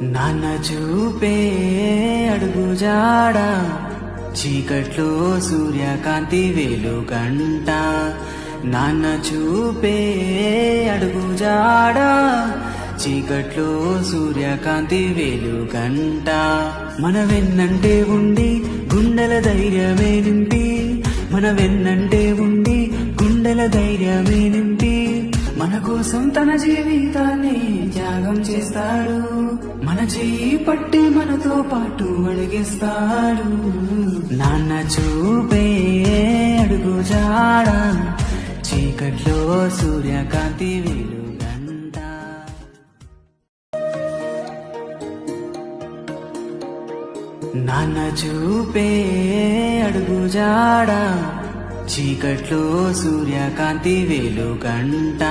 నాన్న చూపే అడుగు జాడ చీకట్లో సూర్యకాంతి వెలుగంట. నాన్న చూపే అడుగు జాడ చీకట్లో సూర్యకాంతి వెలుగంట. మన వెన్నంటే ఉండి గుండెల ధైర్యమే నింపి, మన వెన్నంటే ఉండి గుండెల ధైర్యమే నింపి, మన కోసం తన జీవితాన్ని త్యాగం చేస్తాడు. మన చెయ్యి పట్టి మనతో పాటు అడిగేస్తాడు. నాన్న చూపే అడుగు జాడ చీకట్లో సూర్యకాంతి వెలుగంట. నాన్న చూపే అడుగు జాడ చీకట్లో సూర్యకాంతి వెలుగంట.